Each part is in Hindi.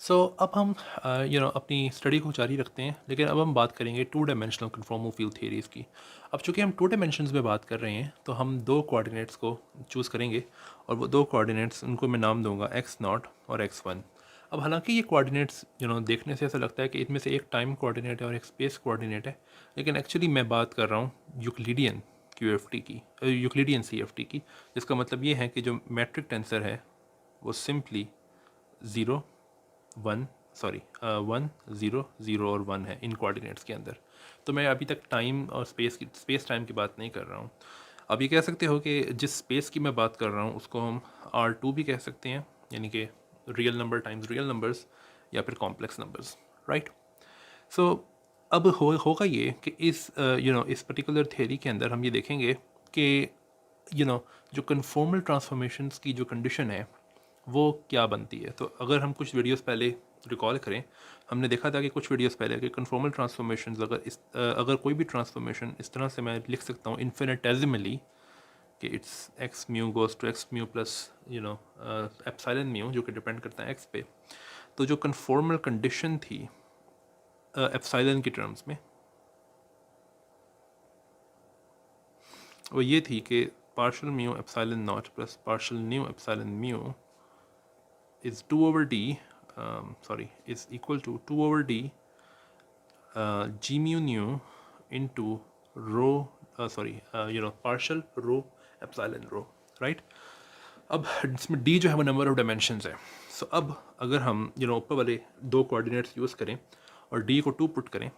अब हम अपनी स्टडी को जारी रखते हैं, लेकिन अब हम बात करेंगे two dimensional conformal field theories की। अब चूंकि हम टू डायमेंशंस में बात कर रहे हैं, तो हम दो कोऑर्डिनेट्स को चूज़ करेंगे, और वो दो कोऑर्डिनेट्स उनको मैं नाम दूंगा x0 और x1। अब हालांकि ये कोऑर्डिनेट्स देखने से ऐसा लगता है कि इनमें से एक टाइम कोऑर्डिनेट है और एक स्पेस कोऑर्डिनेट है, लेकिन एक्चुअली मैं बात कर रहा हूँ यूक्लिडियन QFT की, यूक्लिडियन CFT की, जिसका मतलब ये है कि जो मैट्रिक टेंसर है वो सिंपली ज़ीरो वन सॉरी 1 0 0 और 1 है इन कोऑर्डिनेट्स के अंदर। तो मैं अभी तक टाइम और स्पेस टाइम की बात नहीं कर रहा हूँ। अब ये कह सकते हो कि जिस स्पेस की मैं बात कर रहा हूँ उसको हम R2 भी कह सकते हैं, यानी कि real number times real numbers, या फिर कॉम्प्लेक्स नंबर्स, राइट। सो अब होगा ये कि इस पर्टिकुलर थियरी के अंदर हम ये देखेंगे कि जो कन्फॉर्मल ट्रांसफॉर्मेशंस की जो कंडीशन है वो क्या बनती है। तो अगर हम कुछ वीडियोस पहले रिकॉल करें, हमने देखा था कि कुछ वीडियोस पहले कि कन्फॉर्मल ट्रांसफॉर्मेशंस, अगर कोई भी ट्रांसफॉर्मेशन इस तरह से मैं लिख सकता हूँ इन्फिनिटेसिमली कि it's x mu goes to x mu plus epsilon mu, जो कि डिपेंड करता है एक्स पे। तो जो कन्फॉर्मल कंडीशन थी एप्सिलॉन की टर्म्स में, वो ये थी कि partial mu epsilon not plus partial nu epsilon mu is 2 over d is equal to 2 over d g mu nu into rho partial rho epsilon rho, right। अब इसमें d जो है वो नंबर ऑफ डायमेंशंस है। अब अगर हम ऊपर वाले दो कोऑर्डिनेट्स यूज़ करें और d को 2 पुट करें,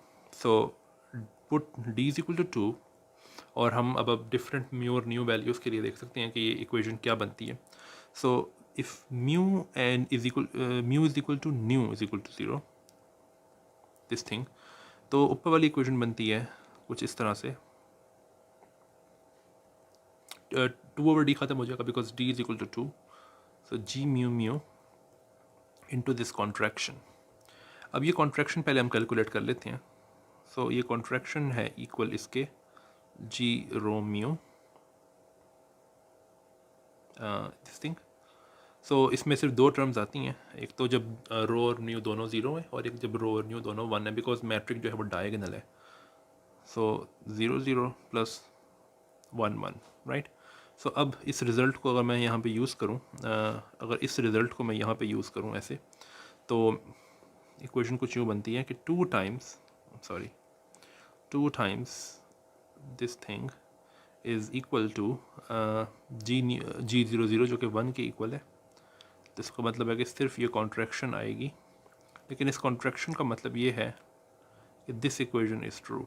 put d is equal to 2, और हम अब डिफरेंट म्यू और न्यू वैल्यूज़ के लिए देख सकते हैं कि ये इक्वेशन क्या बनती है। So if mu and is equal mu is equal to nu is equal to 0, this thing, तो ऊपर वाली इक्वेशन बनती है कुछ इस तरह से। 2 ओवर डी खत्म हो जाएगा because d is equal to 2, so g mu mu into this contraction. अब ये कॉन्ट्रैक्शन पहले हम कैलकुलेट कर लेते हैं। ये कॉन्ट्रैक्शन है इक्वल इसके g rho mu this thing. इसमें सिर्फ दो टर्म्स आती हैं, एक तो जब रो और न्यू दोनों ज़ीरो है, और एक जब रो और न्यू दोनों 1 है, बिकॉज मैट्रिक जो है वो डायगोनल है। 0 0 प्लस 1 1, राइट। अब इस रिज़ल्ट को अगर मैं यहाँ पे यूज़ करूँ, अगर इस रिज़ल्ट को मैं यहाँ पे यूज़ करूँ ऐसे, तो इक्वेशन कुछ यूँ बनती है कि 2 times this thing is equal to G 0 0, जो कि 1 के इक्वल है। तो इसका मतलब है कि सिर्फ ये कॉन्ट्रैक्शन आएगी, लेकिन इस कॉन्ट्रैक्शन का मतलब ये है कि दिस इक्वेशन इज़ ट्रू।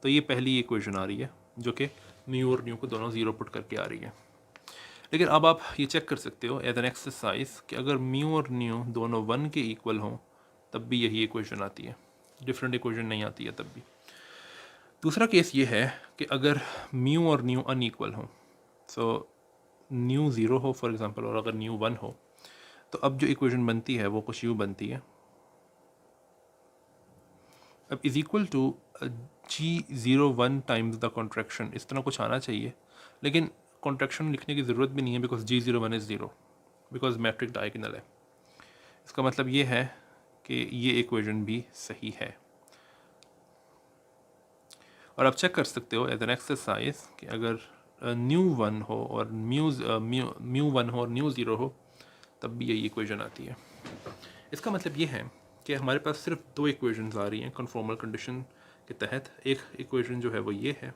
तो ये पहली इक्वेशन आ रही है जो कि म्यू और न्यू को दोनों ज़ीरो पुट करके आ रही है। लेकिन अब आप ये चेक कर सकते हो एज एन एक्सरसाइज कि अगर म्यू और न्यू दोनों 1 के इक्वल हों तब भी यही इक्वेशन आती है, डिफरेंट इक्वेशन नहीं आती है तब भी। दूसरा केस ये है कि अगर म्यू और न्यू अनईक्वल हों, न्यू 0 हो फॉर एग्जांपल, और अगर न्यू 1 हो, तो अब जो इक्वेशन बनती है वो कुछ यूँ बनती है। अब is equal to G01 times the contraction, इस तरह कुछ आना चाहिए, लेकिन कॉन्ट्रैक्शन लिखने की ज़रूरत भी नहीं है because G01 is 0, because metric diagonal है। इसका मतलब ये है कि ये इक्वेशन भी सही है। और आप चेक कर सकते हो एज एन एक्सरसाइज कि अगर न्यू 1 हो और म्यू 1 हो और न्यू 0 हो, तब भी यही इक्वेशन आती है। इसका मतलब ये है कि हमारे पास सिर्फ दो इक्वेशंस आ रही हैं कन्फॉर्मल कंडीशन के तहत। एक इक्वेशन जो है वो ये है,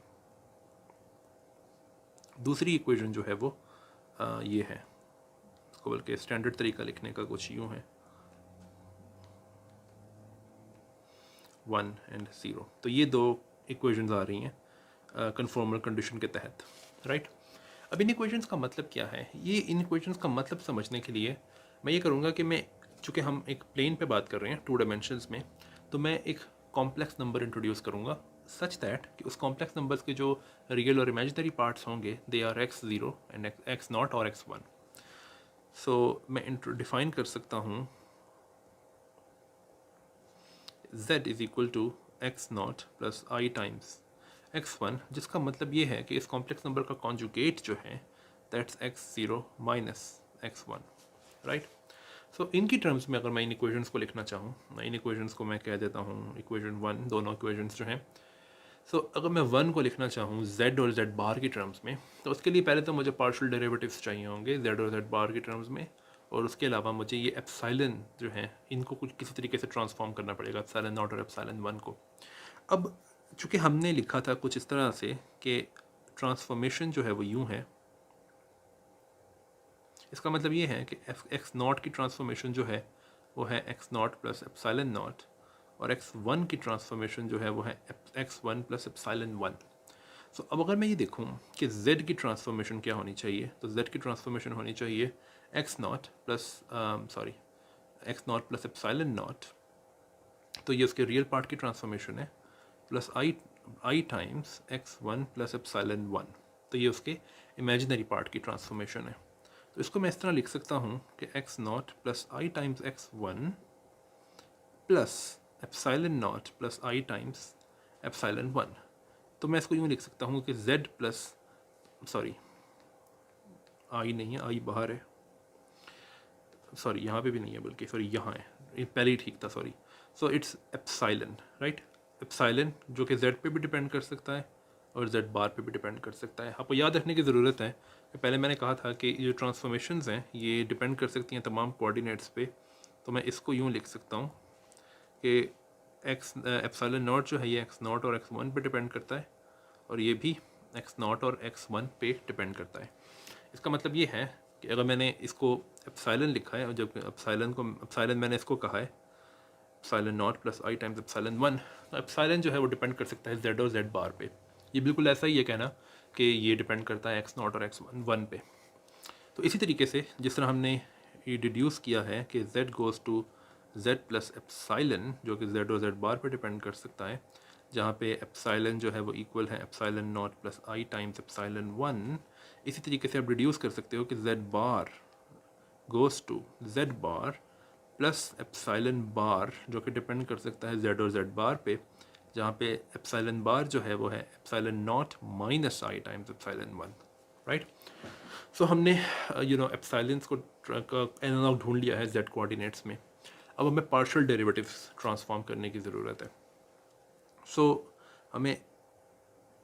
दूसरी इक्वेशन जो है वो ये है। इसको बल्कि स्टैंडर्ड तरीका लिखने का कुछ यूँ है 1 एंड 0। तो ये दो इक्वेशंस आ रही हैं कन्फॉर्मल कंडीशन के तहत, राइट। अब इन इक्वेशंस का मतलब क्या है? ये इन इक्वेशंस का मतलब समझने के लिए मैं ये करूँगा कि मैं, चूँकि हम एक प्लेन पे बात कर रहे हैं 2 डायमेंशंस में, तो मैं एक कॉम्प्लेक्स नंबर इंट्रोड्यूस करूँगा सच दैट कि उस कॉम्प्लेक्स नंबर्स के जो रियल और इमेजिनरी पार्ट्स होंगे they are x0 and x0 और x1। मैं डिफाइन कर सकता हूँ z is equal to x0 plus i times x1, जिसका मतलब ये है कि इस कॉम्प्लेक्स नंबर का कॉन्जुगेट जो है that's x0 minus x1, right. सो इनकी टर्म्स में अगर मैं इन इक्वेशंस को लिखना चाहूँ, इन इक्वेशंस को मैं कह देता हूँ इक्वेशन 1, दोनों इक्वेशंस जो हैं। सो अगर मैं 1 को लिखना चाहूँ z और z बार की टर्म्स में, तो उसके लिए पहले तो मुझे पार्शियल डेरिवेटिव्स चाहिए होंगे z और z बार की टर्म्स में, और उसके अलावा मुझे ये एप्सिलॉन जो है इनको कुछ किसी तरीके से ट्रांसफॉर्म करना पड़ेगा, एप्सिलॉन नॉट और एप्सिलॉन 1 को। अब चूँकि हमने लिखा था कुछ इस तरह से कि ट्रांसफॉर्मेशन जो है वो यूँ है, इसका मतलब ये है कि एक्स नॉट की ट्रांसफॉर्मेशन जो है वो है x naught plus epsilon not, और x1 की ट्रांसफॉर्मेशन जो है वो है x1 प्लस एप्सिलॉन 1। सो अब अगर मैं ये देखूँ कि z की ट्रांसफॉर्मेशन क्या होनी चाहिए, तो z की ट्रांसफॉर्मेशन होनी चाहिए x naught plus epsilon not, तो ये उसके रियल पार्ट की ट्रांसफॉर्मेशन है, plus i times x1 plus epsilon 1, तो ये उसके इमेजिनरी पार्ट की ट्रांसफॉर्मेशन है। तो इसको मैं इस तरह लिख सकता हूँ कि x naught plus i times x1 plus epsilon not plus i times epsilon 1। तो मैं इसको यूँ लिख सकता हूँ कि z प्लस आई नहीं है, आई बाहर है, यहाँ पे भी नहीं है, बल्कि यहाँ है, ये पहले ही ठीक था, so it's epsilon, right. Epsilon जो कि z पे भी डिपेंड कर सकता है और z बार पे भी डिपेंड कर सकता है। आपको याद रखने की ज़रूरत है कि पहले मैंने कहा था कि ये जो ट्रांसफॉर्मेशंस हैं ये डिपेंड कर सकती हैं तमाम कोऑर्डिनेट्स पे। तो मैं इसको यूँ लिख सकता हूँ कि एप्सिलॉन नॉट जो है ये एक्स नॉट और x1 पे डिपेंड करता है, और ये भी एक्स नॉट और x1 पे डिपेंड करता है। इसका मतलब ये है कि अगर मैंने इसको एप्सिलॉन लिखा है और जब एप्सिलॉन मैंने इसको कहा है epsilon not plus i times epsilon 1, तो एप्सिलॉन जो है वो डिपेंड कर सकता है z और z बार पे। ये बिल्कुल ऐसा ही है कहना कि ये डिपेंड करता है एक्स नॉट और x1 पे। तो इसी तरीके से जिस तरह हमने ये डिड्यूस किया है कि z goes to z plus epsilon, जो कि z और z बार पे डिपेंड कर सकता है, जहाँ पे एप्सिलॉन जो है वो इक्वल है epsilon not plus i times epsilon 1। इसी तरीके से आप डिड्यूस कर सकते हो कि z bar goes to z bar plus epsilon bar, जो कि डिपेंड कर सकता है z और z बार पे, जहाँ पे एप्सिलॉन बार जो है वो है एप्सिलॉन नॉट माइनस आई टाइम्स एप्सिलॉन 1, राइट। सो हमने एप्सिलॉन्स को का एनालॉग ढूंढ लिया है z कोऑर्डिनेट्स में। अब हमें पार्शियल डेरिवेटिव्स ट्रांसफॉर्म करने की ज़रूरत है। सो हमें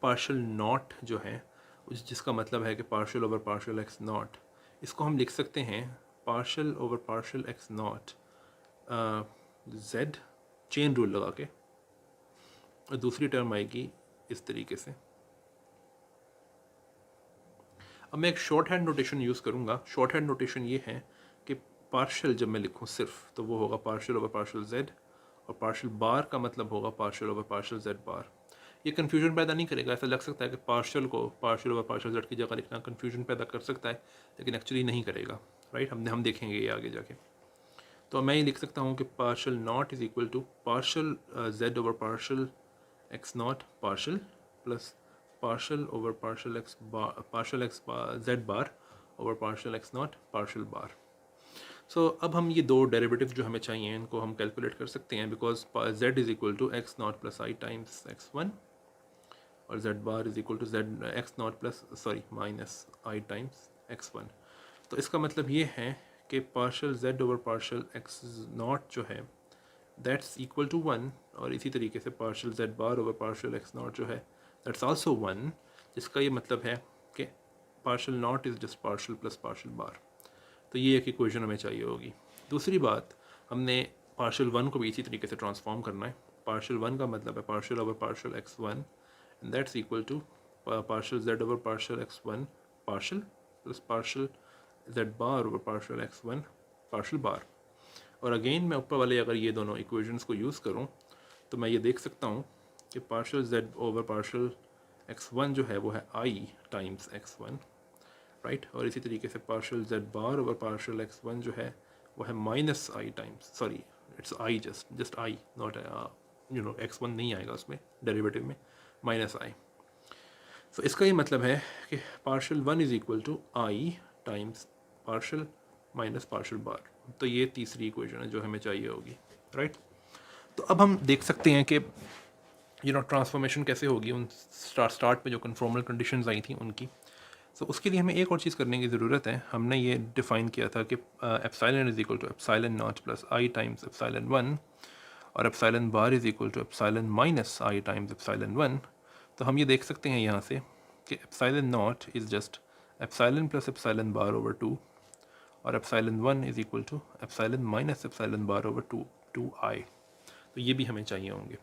पार्शियल नॉट जो है जिसका मतलब है कि partial over partial x not, इसको हम लिख सकते हैं partial over partial x not z chain rule लगा के, और दूसरी टर्म आएगी इस तरीके से। अब मैं एक शॉर्ट हैंड नोटेशन यूज़ करूँगा। शॉर्ट हैंड नोटेशन ये है कि पार्शियल जब मैं लिखूँ सिर्फ, तो वो होगा पार्शियल ओवर पार्शियल z, और पार्शियल बार का मतलब होगा पार्शियल ओवर पार्शियल z बार। ये कन्फ्यूजन पैदा नहीं करेगा। ऐसा लग सकता है कि पार्शियल को पार्शियल ओवर पार्शियल z की जगह लिखना कन्फ्यूजन पैदा कर सकता है, लेकिन एक्चुअली नहीं करेगा, राइट। हम देखेंगे ये आगे जाके। तो मैं ये लिख सकता हूँ कि partial naught is equal to partial z over partial x naught partial plus partial over partial x bar z bar over partial x naught partial bar. So अब हम ये दो डेरिवेटिव जो हमें चाहिए इनको हम कैलकुलेट कर सकते हैं, because z is equal to x naught plus i times x1 और z bar is equal to z x naught plus minus I times x1। तो इसका मतलब ये है कि partial z over partial x naught जो है दैट्स इक्वल टू 1, और इसी तरीके से partial z bar over partial x naught जो है दैट्स आल्सो 1, जिसका ये मतलब है कि partial naught is just partial plus partial bar. तो ये एक इक्वेशन हमें चाहिए होगी। दूसरी बात, हमने पार्शियल 1 को भी इसी तरीके से ट्रांसफॉर्म करना है। पार्शियल 1 का मतलब है partial over partial x1 and that's equal to partial z over partial x1 partial plus partial z bar over partial x1 partial bar. और अगेन मैं ऊपर वाले अगर ये दोनों इक्वेशंस को यूज़ करूँ तो मैं ये देख सकता हूँ कि partial z over partial x1 जो है वो है i टाइम्स x1, राइट। और इसी तरीके से partial z bar over partial x1 जो है वो है minus I times, it's I just I, not x1 नहीं आएगा उसमें डेरिवेटिव में, माइनस आई। सो इसका ये मतलब है कि partial 1 is equal to I times partial minus partial bar. तो ये तीसरी इक्वेशन है जो हमें चाहिए होगी, राइट। तो अब हम देख सकते हैं कि ट्रांसफॉर्मेशन कैसे होगी उन स्टार्ट में जो कन्फॉर्मल कंडीशंस आई थी उनकी। सो उसके लिए हमें एक और चीज़ करने की ज़रूरत है। हमने ये डिफ़ाइन किया था कि epsilon is equal to epsilon not plus i times epsilon 1 और epsilon bar is equal to epsilon minus I times epsilon 1। तो हम ये देख सकते हैं यहाँ से कि epsilon not is just epsilon plus epsilon bar over 2 और epsilon 1 is equal to epsilon minus epsilon bar over 2 i. तो ये भी हमें चाहिए होंगे।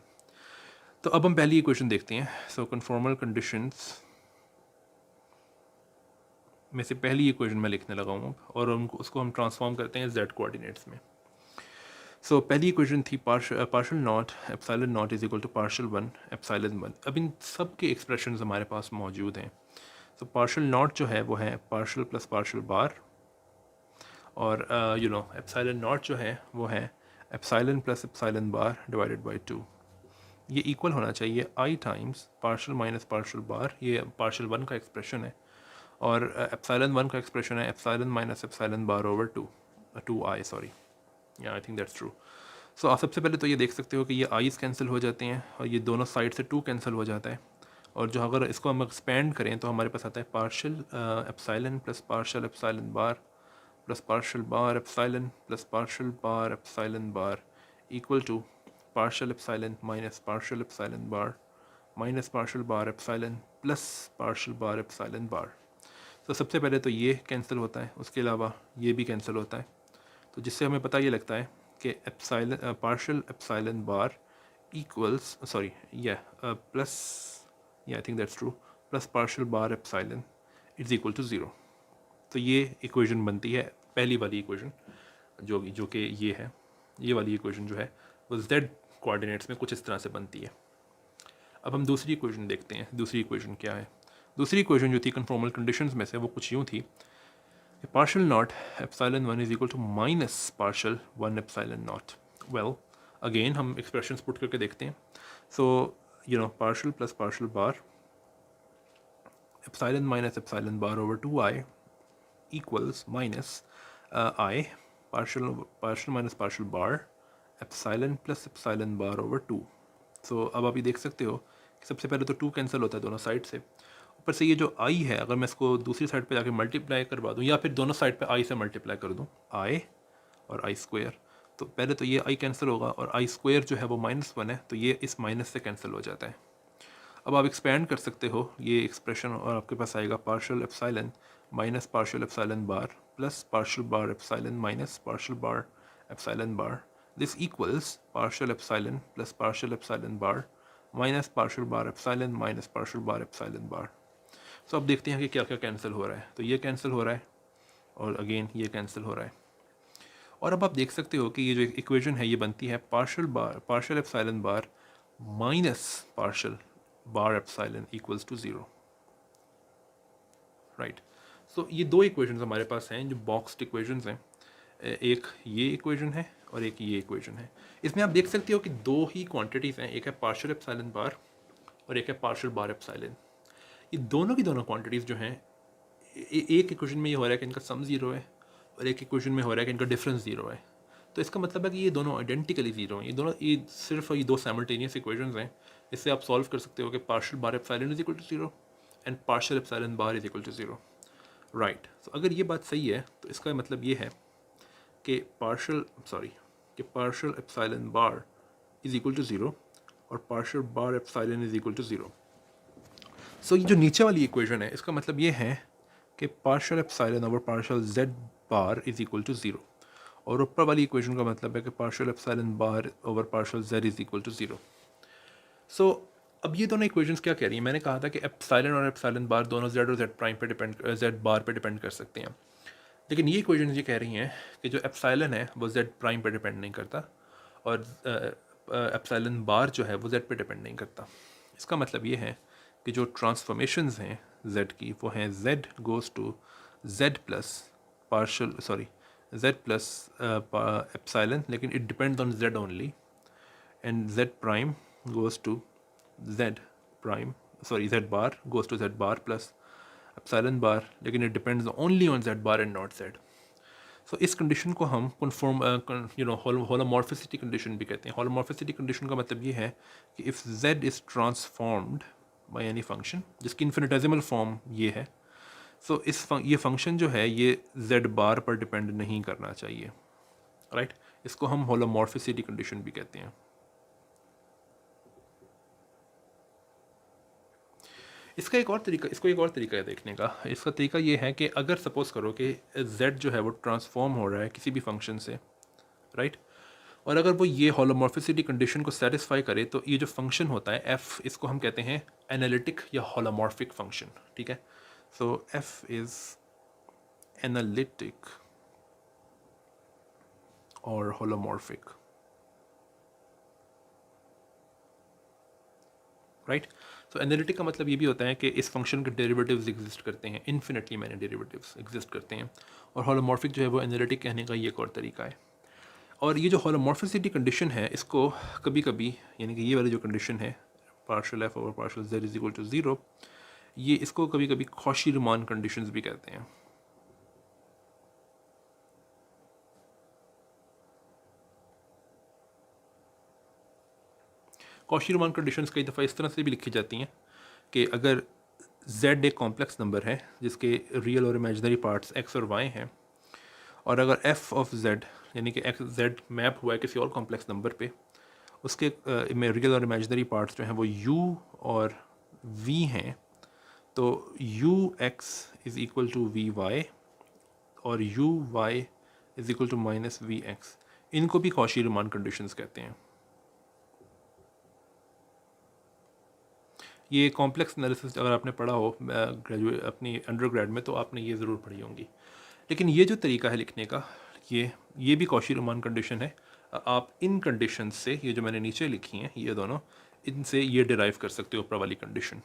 तो अब हम पहली इक्वेशन देखते हैं। सो कन्फॉर्मल कंडीशंस में से पहली इक्वेशन मैं लिखने लगा हूँ और उनको उसको हम ट्रांसफॉर्म करते हैं z कोऑर्डिनेट्स में। सो पहली इक्वेशन थी partial not epsilon not is equal to partial 1 epsilon 1। अब इन सब के एक्सप्रेशंस हमारे पास मौजूद हैं। सो पार्शल नॉट जो है वो है पार्शल प्लस पार्शल बार और एप्सिलॉन नॉट जो है वो है epsilon plus epsilon bar divided by 2। ये इक्वल होना चाहिए आई टाइम्स पार्शल माइनस पार्शल बार, ये पार्शल 1 का एक्सप्रेशन है, और एप्सिलॉन 1 का एक्सप्रेशन है epsilon minus epsilon bar over 2 आई, सॉरी, या आई थिंक दैट्स ट्रू। सो आप सबसे पहले तो ये देख सकते हो कि ये आईज कैंसिल हो जाते हैं और ये दोनों साइड से 2 कैंसिल हो जाता है। और जो अगर इसको हम एक्सपेंड करें तो हमारे पास आता है partial epsilon plus partial epsilon bar plus partial bar epsilon plus partial bar epsilon bar equal to partial epsilon minus partial epsilon bar minus partial bar epsilon plus partial bar epsilon bar. तो सबसे पहले तो ये कैंसिल होता है, उसके अलावा ये भी कैंसिल होता है, तो जिससे हमें पता ये लगता है कि epsilon partial epsilon bar equals sorry plus, I think that's true, plus partial bar epsilon is equal to 0। तो ये इक्वेशन बनती है पहली वाली इक्वेशन जो कि ये है। ये वाली इक्वेशन जो है वो z कोऑर्डिनेट्स में कुछ इस तरह से बनती है। अब हम दूसरी इक्वेशन देखते हैं। दूसरी इक्वेशन क्या है? दूसरी इक्वेशन जो थी कन्फॉर्मल कंडीशंस में से वो कुछ यूँ थी कि partial not epsilon 1 is equal to minus partial 1 epsilon naught. Well again हम एक्सप्रेशंस पुट करके देखते हैं। So partial plus partial bar epsilon minus epsilon bar over 2 I equals minus I partial minus partial bar epsilon plus epsilon bar over 2। सो अब आप ये देख सकते हो कि सबसे पहले तो 2 कैंसिल होता है दोनों साइड से, ऊपर से ये जो I है अगर मैं इसको दूसरी साइड पे जाके मल्टीप्लाई करवा दूँ या फिर दोनों साइड पे I से मल्टीप्लाई कर दूँ I और I स्क्वायर, तो पहले तो ये I कैंसिल होगा और I स्क्वायर जो है वो -1 है, तो ये इस माइनस से कैंसिल हो जाता है। अब आप एक्सपेंड कर सकते हो ये एक्सप्रेशन और आपके पास आएगा partial epsilon minus partial epsilon bar plus partial bar epsilon minus partial bar epsilon bar. This equals partial epsilon plus partial epsilon bar minus partial bar epsilon minus partial bar epsilon bar. So अब देखते हैं कि क्या क्या कैंसिल हो रहा है। तो ये कैंसिल हो रहा है और अगेन ये कैंसिल हो रहा है। और अब आप देख सकते हो कि ये जो इक्वेशन है ये बनती है partial epsilon bar minus partial bar epsilon equals to 0, right. So ये दो इक्वेशंस हमारे पास हैं जो बॉक्स्ड इक्वेशंस हैं। एक ये इक्वेशन है और एक ये इक्वेशन है। इसमें आप देख सकते हो कि दो ही क्वांटिटीज़ हैं, एक है पार्शल एप्सिलॉन बार और एक है पार्शल बार एप्सिलॉन। ये दोनों की दोनों क्वांटिटीज़ जो हैं एक इक्वेशन में ये हो रहा है कि इनका सम 0 है और एक इक्वेशन में हो रहा है कि इनका डिफरेंस 0 है। तो इसका मतलब है कि ये दोनों आइडेंटिकली 0 हैं। ये सिर्फ ये दो साइमल्टेनियस इक्वेशंस हैं। इससे आप सॉल्व कर सकते हो कि partial bar epsilon is equal to 0 and partial epsilon bar is equal to 0, right. तो अगर ये बात सही है तो इसका मतलब ये है कि partial epsilon bar is equal to 0 और partial bar epsilon is equal to 0। So ये जो नीचे वाली इक्वेशन है इसका मतलब ये है कि partial epsilon over partial z bar is equal to 0 और ऊपर वाली इक्वेशन का मतलब है कि partial epsilon bar over partial z is equal to 0। So अब ये दोनों इक्वेशंस क्या कह रही हैं? मैंने कहा था कि एप्सिलॉन और एप्सिलॉन बार दोनों z और z प्राइम पे z बार पे डिपेंड कर सकते हैं, लेकिन ये इक्वेशन ये कह रही हैं कि जो एप्सिलॉन है वो z प्राइम पे डिपेंड नहीं करता और एप्सिलॉन बार जो है वो z पे डिपेंड नहीं करता। इसका मतलब ये है कि जो ट्रांसफॉर्मेशंस हैं z की वो हैं z goes to z plus epsilon, लेकिन it depends on z only, and z prime goes to z bar goes to z bar plus epsilon bar, लेकिन it depends only on z bar and not z। सो इस कंडीशन को हम होलोमॉर्फिसिटी कंडीशन भी कहते हैं। होलोमॉर्फिसिटी कंडीशन का मतलब ये है कि if z is transformed by any function जिसकी इन्फिनिटेसिमल फॉर्म ये है, ये फंक्शन जो है ये z बार पर डिपेंड नहीं करना चाहिए, राइट। इसको हम होलोमॉर्फिसिटी कंडीशन भी कहते हैं। इसको एक और तरीका है देखने का। इसका तरीका ये है कि अगर सपोज करो कि z जो है वो ट्रांसफॉर्म हो रहा है किसी भी फंक्शन से, राइट, और अगर वो ये होलोमॉर्फिसिटी कंडीशन को सेटिस्फाई करे तो ये जो फंक्शन होता है f, इसको हम कहते हैं एनालिटिक या होलोमॉर्फिक फंक्शन, ठीक है। सो f इज़ एनालिटिक और होलोमॉर्फिक, राइट। तो एनालिटिक का मतलब ये भी होता है कि इस फंक्शन के डेरिवेटिव्स एग्जिस्ट करते हैं, इन्फिनिटली मैनी डेरिवेटिव्स एग्जिस्ट करते हैं। और होलोमॉर्फिक जो है वो एनालिटिक कहने का ये एक और तरीका है। और ये जो होलोमॉर्फिसिटी कंडीशन है इसको कभी कभी, यानी कि ये वाली जो कंडीशन है partial f over partial z is equal to zero, ये इसको कभी कभी कॉशी-रीमान कंडीशंस भी कहते हैं। कॉशी-रीमान कंडीशंस कई दफ़ा इस तरह से भी लिखी जाती हैं कि अगर z एक कॉम्प्लेक्स नंबर है जिसके रियल और इमेजिनरी पार्ट्स x और y हैं, और अगर f ऑफ z यानी कि x z मैप हुआ है किसी और कॉम्प्लेक्स नंबर पे, उसके रियल और इमेजिनरी पार्ट्स जो हैं वो u और v हैं, तो u x is equal to v y और u y is equal to minus v x, इनको भी कॉशी-रीमान कंडीशंस कहते हैं। ये कॉम्प्लेक्स एनालिसिस अगर आपने पढ़ा हो ग्रेजुएट अपनी अंडरग्रेड में तो आपने ये ज़रूर पढ़ी होंगी। लेकिन ये जो तरीका है लिखने का, ये भी कॉशी-रीमान कंडीशन है। आप इन कंडीशन से, ये जो मैंने नीचे लिखी हैं ये दोनों, इनसे ये डिराइव कर सकते हो ऊपर वाली कंडीशन,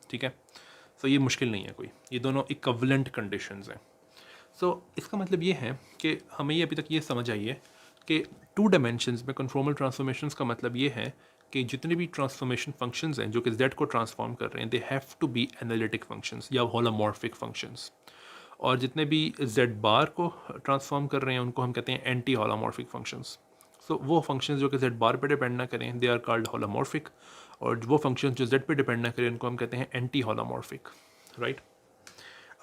ठीक है। सो ये मुश्किल नहीं है कोई, ये दोनों इक्विवेलेंट कंडीशंस हैं। सो इसका मतलब ये है कि हमें ये अभी तक ये समझ आई है कि टू डायमेंशंस में कन्फॉर्मल ट्रांसफॉर्मेशंस का मतलब ये है कि जितने भी ट्रांसफॉर्मेशन फंक्शंस हैं जो कि z को ट्रांसफॉर्म कर रहे हैं, they have to be analytic functions या होलोमॉर्फिक फंक्शंस। और जितने भी z बार को ट्रांसफॉर्म कर रहे हैं उनको हम कहते हैं एंटी होलोमॉर्फिक फंक्शंस। सो वो फंक्शंस जो कि z बार पे डिपेंड ना करें, दे आर कॉल्ड होलोमॉर्फिक, और वो फंक्शंस जो z पे डिपेंड ना करें उनको हम कहते हैं एंटी होलोमॉर्फिक, राइट।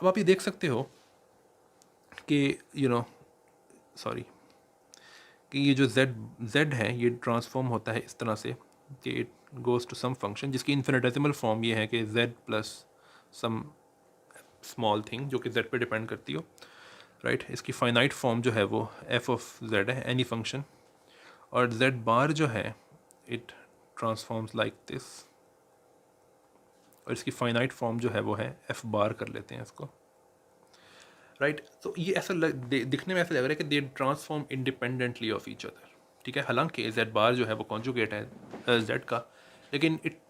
अब आप ये देख सकते हो कि सॉरी, कि ये जो z है ये ट्रांसफॉर्म होता है इस तरह से कि it goes to some function जिसकी इन्फिनिटेसिमल फॉर्म ये है कि z plus some small thing जो कि z पे डिपेंड करती हो, राइट। इसकी फाइनाइट फॉर्म जो है वो f ऑफ z है, एनी फंक्शन, और z बार जो है इट ट्रांसफॉर्म्स लाइक दिस, और इसकी फाइनाइट फॉर्म जो है वो है f बार कर लेते हैं इसको, राइट। तो ये ऐसा दिखने में ऐसा लग रहा है कि दे transform independently of each other, ठीक है। हालांकि z बार जो है वो कॉन्जुगेट है z का, लेकिन it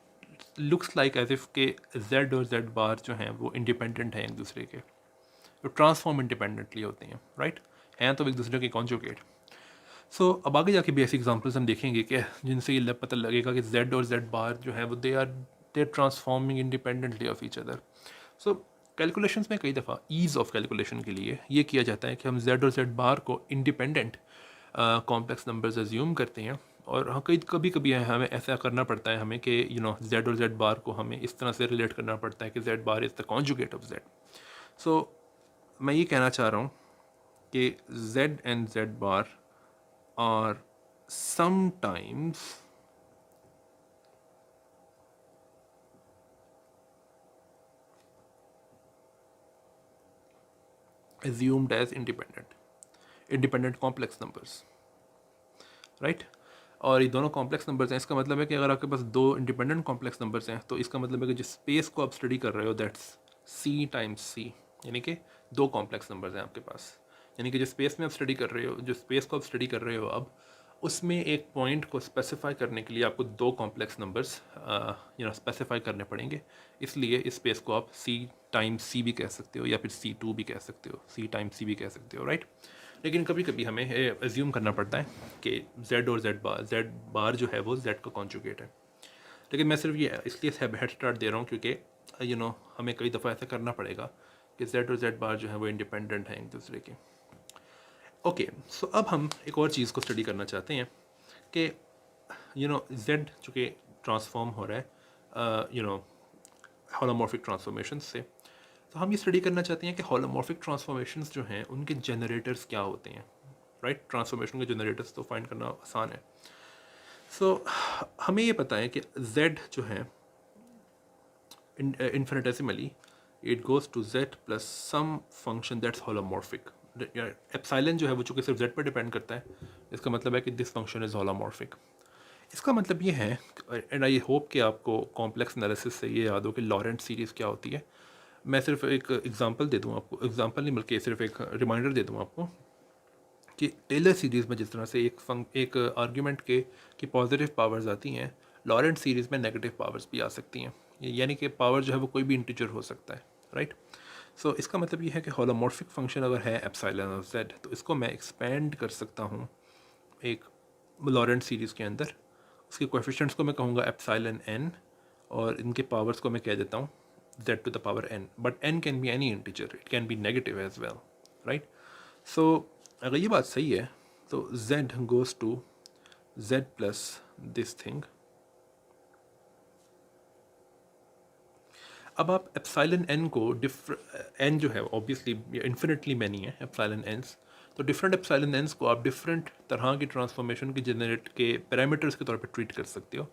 looks like as if के z और z बार जो हैं वो इंडिपेंडेंट हैं एक दूसरे के, तो ट्रांसफॉर्म इंडिपेंडेंटली होते हैं, राइट, हैं तो एक दूसरे के कॉन्जुगेट। सो अब आगे जाके भी ऐसे एग्जांपल्स हम देखेंगे कि जिनसे ये पता लगेगा कि z और z बार जो है वो they transforming independently of each other. So calculations में कई दफ़ा ईज़ ऑफ कैलकुलेशन के लिए ये किया जाता है कि हम z और z बार को इंडिपेंडेंट कॉम्प्लेक्स नंबर्स एज्यूम करते हैं, और हाँ कभी कभी हमें ऐसा करना पड़ता है हमें कि z और z बार को हमें इस तरह से रिलेट करना पड़ता है कि z bar is the conjugate of z। So मैं ये कहना चाह रहा हूँ कि z and z bar are sometimes assumed as independent complex numbers, right. और ये दोनों कॉम्प्लेक्स नंबर्स हैं, इसका मतलब है कि अगर आपके पास दो इंडिपेंडेंट कॉम्प्लेक्स नंबर्स हैं तो इसका मतलब है कि जिस स्पेस को आप स्टडी कर रहे हो दैट्स c टाइम्स c, यानी कि दो कॉम्प्लेक्स नंबर्स हैं आपके पास, यानी कि जो स्पेस में आप स्टडी कर रहे हो, जो स्पेस को आप स्टडी कर रहे हो अब, उसमें एक पॉइंट को स्पेसिफाई करने के लिए आपको दो कॉम्प्लेक्स नंबर्स स्पेसिफाई करने पड़ेंगे। इसलिए इस स्पेस को आप c टाइम्स c भी कह सकते हो या फिर c2 भी कह सकते हो, c टाइम्स c भी कह सकते हो, राइट। लेकिन कभी कभी हमें एज्यूम करना पड़ता है कि z और z बार जो है वो z का कॉन्जुगेट है। लेकिन मैं सिर्फ ये इसलिए हेड स्टार्ट दे रहा हूँ क्योंकि हमें कई दफ़ा ऐसा करना पड़ेगा कि z और z बार जो है वो इंडिपेंडेंट हैं एक दूसरे के। ओके, सो अब हम एक और चीज़ को स्टडी करना चाहते हैं कि z चूँकि ट्रांसफॉर्म हो रहा है होलोमॉर्फिक ट्रांसफॉर्मेशन से, तो हम ये स्टडी करना चाहते हैं कि होलोमॉर्फिक ट्रांसफॉर्मेशंस जो हैं उनके जनरेटर्स क्या होते हैं, राइट। ट्रांसफॉर्मेशन के जनरेटर्स तो फाइंड करना आसान है। सो हमें ये पता है कि z जो है infinitesimally it goes to z plus some function that's holomorphic। Epsilon जो है वो चूँकि सिर्फ z पर डिपेंड करता है, इसका मतलब है कि दिस फंक्शन इज़ होलोमॉर्फिक। इसका मतलब ये है, एंड आई होप कि आपको कॉम्प्लेक्स एनालिसिस से ये याद हो कि लॉरेंट सीरीज़ क्या होती है। मैं सिर्फ एक एग्जांपल दे दूँ आपको, एग्जांपल नहीं बल्कि सिर्फ एक रिमाइंडर दे दूँ आपको कि टेलर सीरीज़ में जिस तरह से एक आर्ग्यूमेंट के की पॉजिटिव पावर्स आती हैं, लॉरेंट सीरीज़ में नेगेटिव पावर्स भी आ सकती हैं। यानी कि पावर जो है वो कोई भी इंटीजर हो सकता है, राइट। सो इसका मतलब ये है कि होलोमॉर्फिक फंक्शन अगर है एप्सिलॉन ऑफ जेड, तो इसको मैं एक्सपेंड कर सकता हूँ एक लॉरेंट सीरीज़ के अंदर। उसके कोएफिशिएंट्स को मैं कहूँगा एप्सिलॉन एन, और इनके पावर्स को मैं कह देता हूँ z to the power n, but n can be any integer, it can be negative as well, right. So अगर ये बात सही है तो z goes to z plus this thing. अब आप एप्सिलॉन n को n जो है ऑब्वियसली इन्फिनिटली मैनी है एप्सिलॉन n's, तो डिफरेंट एप्सिलॉन n's को आप डिफरेंट तरह की ट्रांसफॉर्मेशन के जनरेट के पैरामीटर्स के तौर पे ट्रीट कर सकते हो।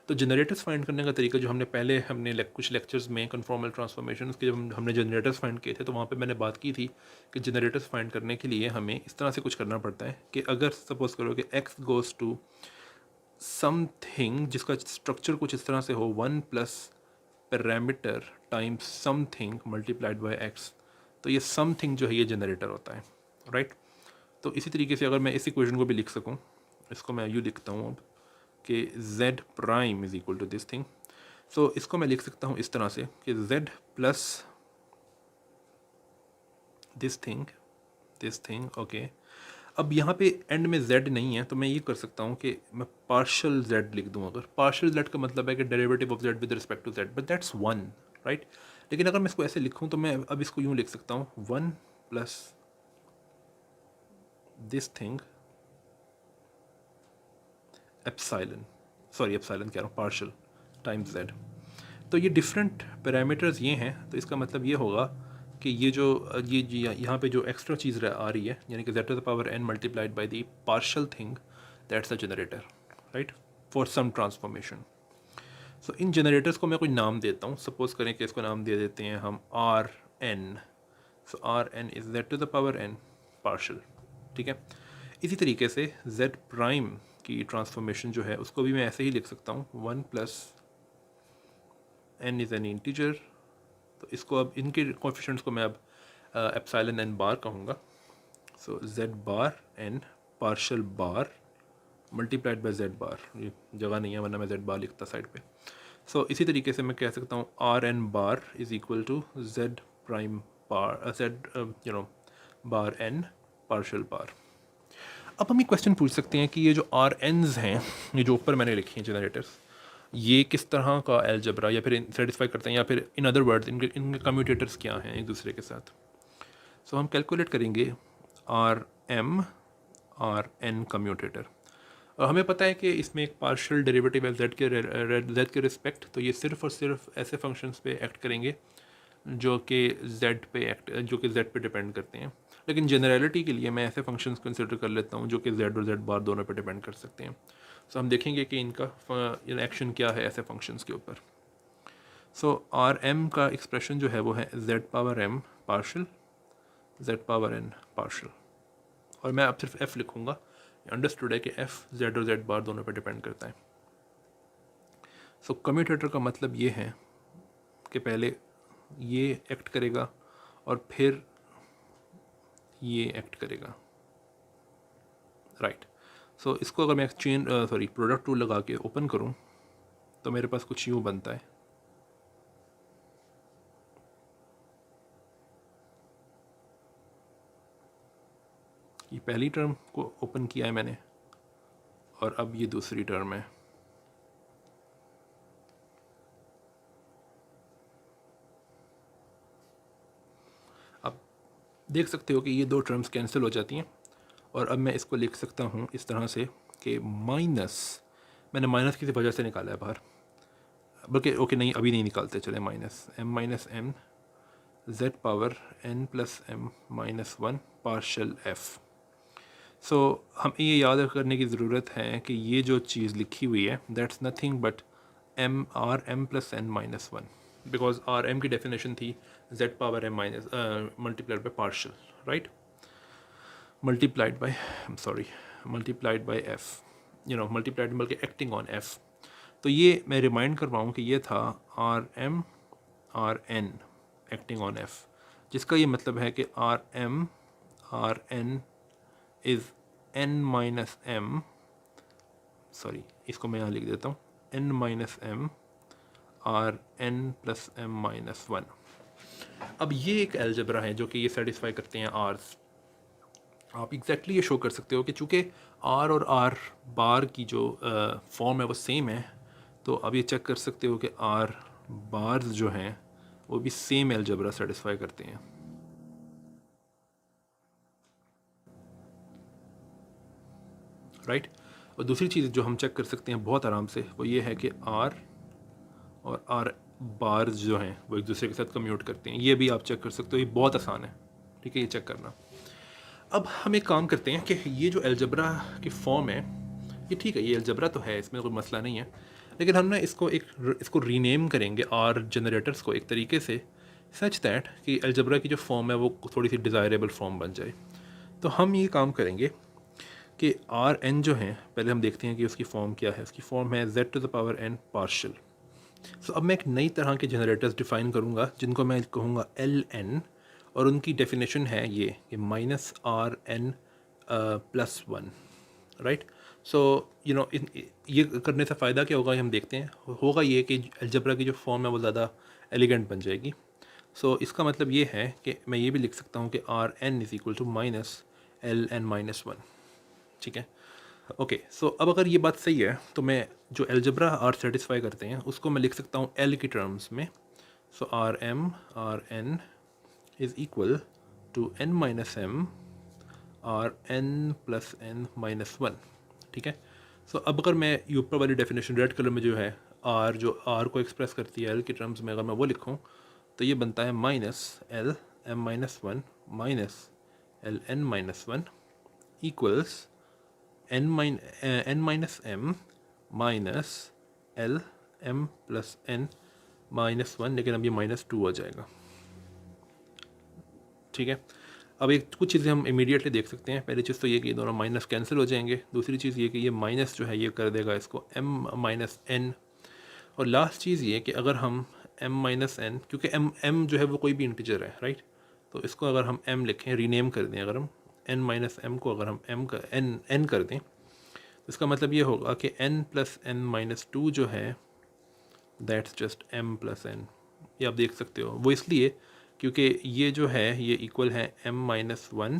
तो जनरेटर्स फाइंड करने का तरीका जो हमने कुछ लेक्चर्स में कन्फॉर्मल ट्रांसफॉर्मेशन के जब हमने जनरेटर्स फाइंड किए थे, तो वहाँ पे मैंने बात की थी कि जनरेटर्स फाइंड करने के लिए हमें इस तरह से कुछ करना पड़ता है कि अगर सपोज करो कि x गोज़ टू समथिंग जिसका स्ट्रक्चर कुछ इस तरह से हो, 1 plus parameter times something multiplied by x, तो ये समथिंग जो है ये जनरेटर होता है, राइट। तो इसी तरीके से अगर मैं इस इक्वेशन को भी लिख सकूँ, इसको मैं यूँ लिखता हूँ अब कि z prime is equal to this thing. So इसको मैं लिख सकता हूँ इस तरह से कि z plus this thing, okay. अब यहाँ पे एंड में z नहीं है, तो मैं ये कर सकता हूँ कि मैं पार्शल z लिख दूँ। अगर पार्शल z का मतलब है कि derivative of z with respect to z, but that's 1, right. लेकिन अगर मैं इसको ऐसे लिखूँ तो मैं अब इसको यूँ लिख सकता हूँ 1 प्लस दिस थिंग एप्सिलॉन कह रहा हूँ, पार्शल टाइम्स z। तो ये डिफरेंट पैरामीटर्स ये हैं, तो इसका मतलब ये होगा कि ये जो यहाँ पे जो एक्स्ट्रा चीज़ आ रही है, यानी कि z to the power n multiplied by the partial thing, that's the generator, right, for some transformation. So इन जनरेटर्स को मैं कोई नाम देता हूँ। सपोज करें कि इसको नाम दे देते हैं हम Rn। So Rn is z to the power n partial, ठीक है। इसी तरीके से z प्राइम की ट्रांसफॉर्मेशन जो है उसको भी मैं ऐसे ही लिख सकता हूँ, 1 plus n is an integer. तो इसको अब इनके कोएफिशिएंट्स को मैं अब एप्सिलॉन n बार कहूँगा। सो z bar n partial bar multiplied by z बार, ये जगह नहीं है वरना मैं z बार लिखता साइड पे। सो इसी तरीके से मैं कह सकता हूँ Rn bar is equal to z prime bar z bar n partial bar. अब हम ये क्वेश्चन पूछ सकते हैं कि ये जो Rn's हैं, ये जो ऊपर मैंने लिखे हैं जनरेटर्स, ये किस तरह का एलजब्रा या फिर सेटिस्फाई करते हैं, या फिर इन अदर वर्ड्स इनके कम्यूटेटर्स क्या हैं एक दूसरे के साथ। सो हम कैलकुलेट करेंगे Rn कम्यूटेटर, और हमें पता है कि इसमें एक पार्शियल डेरिवेटिव है z के रिस्पेक्ट, तो ये सिर्फ और सिर्फ ऐसे फंक्शंस पे एक्ट करेंगे जो कि z पे डिपेंड करते हैं। लेकिन जनरलिटी के लिए मैं ऐसे फंक्शंस कंसिडर कर लेता हूँ जो कि z और z बार दोनों पे डिपेंड कर सकते हैं। सो हम देखेंगे कि इनका एक्शन क्या है ऐसे फंक्शंस के ऊपर। सो Rm का एक्सप्रेशन जो है वो है z power m partial z power n partial, और मैं अब सिर्फ f लिखूँगा। अंडरस्टूड है कि f z और z बार दोनों पे डिपेंड करता है। सो कम्यूटेटर का मतलब ये है कि पहले ये एक्ट करेगा और फिर ये एक्ट करेगा, राइट। सो इसको अगर मैं प्रोडक्ट टूल लगा के ओपन करूं तो मेरे पास कुछ यूँ बनता है। ये पहली टर्म को ओपन किया है मैंने, और अब ये दूसरी टर्म है। अब देख सकते हो कि ये दो टर्म्स कैंसिल हो जाती हैं, और अब मैं इसको लिख सकता हूँ इस तरह से कि माइनस, मैंने माइनस किसी वजह से निकाला है बाहर, बल्कि ओके नहीं अभी नहीं निकालते, चले minus m z power n plus m minus one partial f। सो हमें ये याद करने की ज़रूरत है कि ये जो चीज़ लिखी हुई है that's nothing but m r m plus n minus one, because r m की डेफिनेशन थी z power m minus multiplied by partial, right, multiplied by multiplied by f, multiplied बल्कि acting on f। तो ये मैं रिमाइंड कर रहा हूँ कि ये था r m are n acting on f, जिसका ये मतलब है कि r m are N is n minus m, sorry इसको मैं यहाँ लिख देता हूँ, n minus M R N plus m minus one. अब ये एक एल्जेब्रा है जो कि ये सेटिस्फाई करते हैं आर्स। आप एग्जैक्टली ये शो कर सकते हो कि चूँकि आर और आर बार की जो फॉर्म है वो सेम है, तो अब ये चेक कर सकते हो कि आर बार्स जो हैं वो भी सेम एल्जेब्रा सेटिस्फाई करते हैं, राइट। और दूसरी चीज़ जो हम चेक कर सकते हैं बहुत आराम से वो ये है कि आर और आर बार्स जो हैं वो एक दूसरे के साथ कम्यूट करते हैं। ये भी आप चेक कर सकते हो, ये बहुत आसान है, ठीक है, ये चेक करना। अब हम एक काम करते हैं कि ये जो एल्जेब्रा की फॉर्म है ये ठीक है, ये एल्जेब्रा तो है, इसमें कोई मसला नहीं है, लेकिन हम ना इसको रीनेम करेंगे आर जनरेटर्स को एक तरीके से सच दैट कि एल्जेब्रा की जो फॉर्म है वो थोड़ी सी डिज़ायरेबल फॉर्म बन जाए। तो हम ये काम करेंगे कि आर एन जो है, पहले हम देखते हैं कि उसकी फॉर्म क्या है। उसकी फॉर्म है z to the power n partial. So अब मैं एक नई तरह के जनरेटर्स डिफ़ाइन करूँगा जिनको मैं कहूँगा एल एन, और उनकी डेफिनेशन है ये कि minus are N plus one, right. So ये करने से फ़ायदा क्या होगा, हम देखते हैं। होगा ये कि अलजबरा की जो फॉर्म है वो ज़्यादा एलिगेंट बन जाएगी। सो इसका मतलब ये है कि मैं ये भी लिख सकता हूँ कि r N is equal to minus l n minus one, ठीक है। ओके, सो अब अगर ये बात सही है तो मैं जो अलजबरा आर सेटिस्फाई करते हैं उसको मैं लिख सकता हूँ एल की टर्म्स में। So R N is equal to N minus M R N plus N minus one, ठीक है। सो अब अगर मैं ये ऊपर वाली डेफिनेशन रेड कलर में जो है आर, जो आर को एक्सप्रेस करती है एल की टर्म्स में, अगर मैं वो लिखूँ तो ये बनता है minus l m minus one minus l n minus one equals n minus m minus l m plus N minus one, लेकिन अब ये माइनस टू हो जाएगा, ठीक है। अब एक कुछ चीज़ें हम इमीडिएटली देख सकते हैं। पहली चीज़ तो ये कि दोनों माइनस कैंसिल हो जाएंगे। दूसरी चीज़ ये कि ये माइनस जो है ये कर देगा इसको m माइनस एन। और लास्ट चीज़ ये कि अगर हम m माइनस एन, क्योंकि m जो है वो कोई भी इंटीजर है, राइट, तो इसको अगर हम m लिखें, रीनेम कर दें, अगर हम n माइनस एम को अगर हम m का n कर दें, तो इसका मतलब ये होगा कि n plus N minus two जो है that's just m plus n. ये आप देख सकते हो, वो इसलिए क्योंकि ये जो है ये इक्वल है m minus one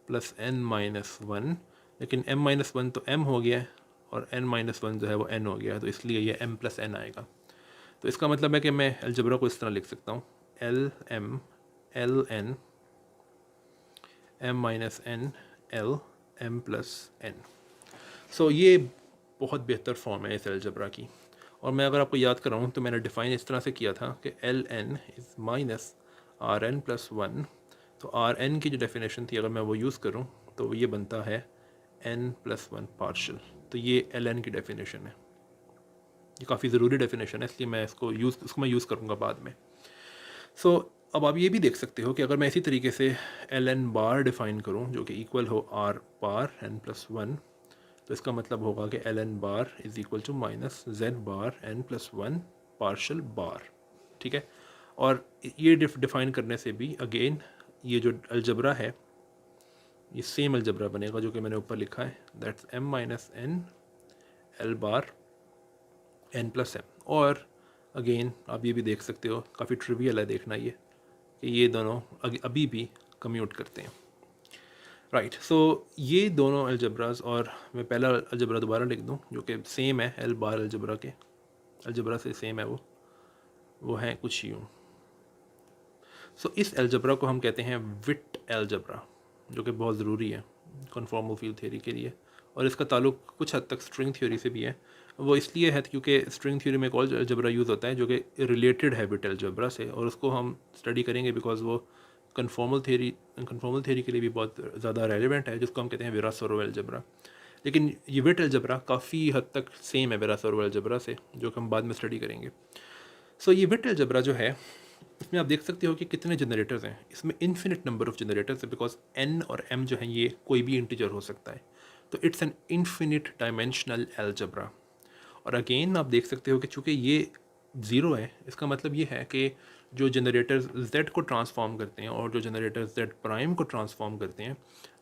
plus N minus one, लेकिन m माइनस वन तो m हो गया है और n माइनस वन जो है वो n हो गया है, तो इसलिए ये m प्लस n आएगा। तो इसका मतलब है कि मैं अलजबरा को इस तरह लिख सकता हूँ L N m minus N L m plus N. So ये बहुत बेहतर फॉर्म है इस अलजबरा की। और मैं अगर आपको याद कराऊँ तो मैंने डिफ़ाइन इस तरह से किया था कि L n is minus are N plus one. तो आर एन की जो डेफिनेशन थी अगर मैं वो यूज़ करूँ तो ये बनता है एन प्लस वन पार्शल। तो ये एल एन की डेफिनेशन है, ये काफ़ी ज़रूरी डेफिनेशन है, इसलिए मैं इसको मैं यूज़ करूँगा बाद में। सो अब आप ये भी देख सकते हो कि अगर मैं इसी तरीके से एल एन बार डिफ़ाइन करूँ जो कि इक्वल हो R bar N plus one, तो इसका मतलब होगा कि L N bar is equal to minus Z bar N plus one partial bar, ठीक है। और ये डिफ़ाइन करने से भी अगेन ये जो अलजबरा है ये सेम अलजबरा बनेगा जो कि मैंने ऊपर लिखा है, that's m minus N l bar N plus m. और अगेन आप ये भी देख सकते हो, काफ़ी ट्रिवियल है देखना ये कि ये दोनों अभी भी कम्यूट करते हैं, राइट। सो ये दोनों अलजबराज, और मैं पहला अलजबरा दोबारा लिख दूँ जो कि सेम है एल बार अलजबरा के, अलजबरा से सेम है वो है कुछ यूँ। सो इस अलजबरा को हम कहते हैं विट अलजबरा, जो कि बहुत ज़रूरी है कन्फॉर्मल फील्ड थ्योरी के लिए। और इसका ताल्लुक कुछ हद तक स्ट्रिंग थ्योरी से भी है। वो इसलिए है क्योंकि स्ट्रिंग थ्योरी में एक और अलजबरा यूज़ होता है जो कि रिलेटेड है बिट अलजबरा से, और उसको हम स्टडी करेंगे बिकॉज वो कन्फॉर्मल थ्योरी के लिए भी बहुत ज़्यादा रेलिवेंट है, जिसको हम कहते हैं विरासोरो अलजबरा। लेकिन ये बिट अलजबरा काफ़ी हद तक सेम है विरासोरो अलजबरा से, जो कि हम बाद में स्टडी करेंगे। सो ये बिट अलजबरा जो है, इसमें आप देख सकते हो कि कितने जनरेटर्स हैं। इसमें इन्फिनिट नंबर ऑफ जनरेटर्स है बिकॉज n और m जो हैं ये कोई भी इंटीजर हो सकता है। तो it's an infinite dimensional algebra. और अगेन आप देख सकते हो कि चूँकि ये ज़ीरो है, इसका मतलब ये है कि जो जनरेटर्स z को ट्रांसफॉर्म करते हैं और जो जनरेटर्स z प्राइम को ट्रांसफॉर्म करते हैं,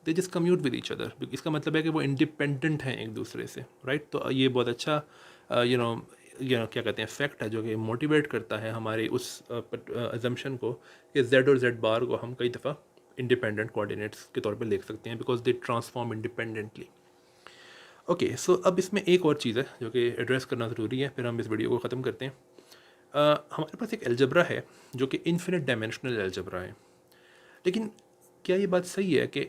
they just commute with each other. इसका मतलब है कि वो इंडिपेंडेंट हैं एक दूसरे से, राइट। तो ये बहुत अच्छा क्या कहते हैं फैक्ट है जो कि मोटिवेट करता है हमारे उस अजम्पशन को कि z और z बार को हम कई दफ़ा इंडिपेंडेंट कोऑर्डिनेट्स के तौर पे लिख सकते हैं because they transform independently. Okay, so अब इसमें एक और चीज़ है जो कि एड्रेस करना ज़रूरी है, फिर हम इस वीडियो को ख़त्म करते हैं। हमारे पास एक अलजबरा है जो कि इन्फिनिट डायमेंशनल अलजबरा है, लेकिन क्या ये बात सही है कि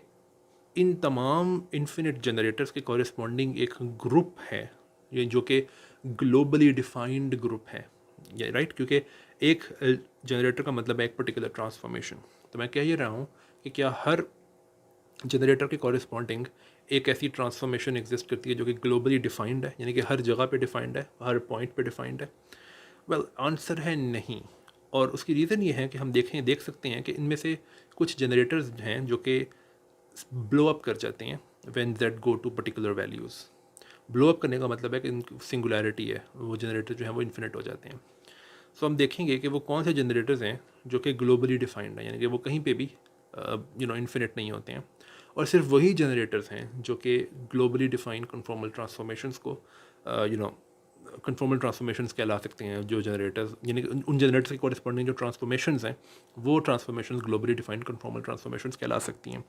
इन तमाम इन्फिनिट जनरेटर्स के कॉरेस्पॉन्डिंग एक ग्रुप है ये जो कि ग्लोबली डिफाइंड ग्रुप है, ये राइट। क्योंकि एक जनरेटर का मतलब है एक पर्टिकुलर ट्रांसफॉर्मेशन। तो मैं कह ही रहा हूँ कि क्या हर जनरेटर के कॉरेस्पॉन्डिंग एक ऐसी ट्रांसफॉर्मेशन एग्जिस्ट करती है जो कि ग्लोबली डिफाइंड है, यानी कि हर जगह पे डिफाइंड है, हर पॉइंट पे डिफाइंड है? वेल, आंसर है नहीं। और उसकी रीज़न ये है कि हम देख सकते हैं कि इनमें से कुछ जनरेटर्स हैं जो कि ब्लो अप कर जाते हैं when z go to particular values. Blow up करने का मतलब है कि इनकी सिंगुलैरिटी है, वो जनरेटर जो है वो इन्फिनिट हो जाते हैं। सो हम देखेंगे कि वो कौन से जनरेटर्स हैं जो कि ग्लोबली डिफाइंड हैं, यानी कि वो कहीं पे भी इन्फिनिट नहीं होते हैं। और सिर्फ वही जनरेटर्स हैं जो कि ग्लोबली डिफाइंड कन्फॉर्मल ट्रांसफॉर्मेशंस को कन्फॉर्मल ट्रांसफॉर्मेशंस कहला सकते हैं। जो जनरेटर्स यानी कि उन जनरेटर्स के कॉरेस्पॉन्डिंग जो ट्रांसफॉर्मेशंस हैं वो transformations globally defined conformal transformations कहला सकती हैं।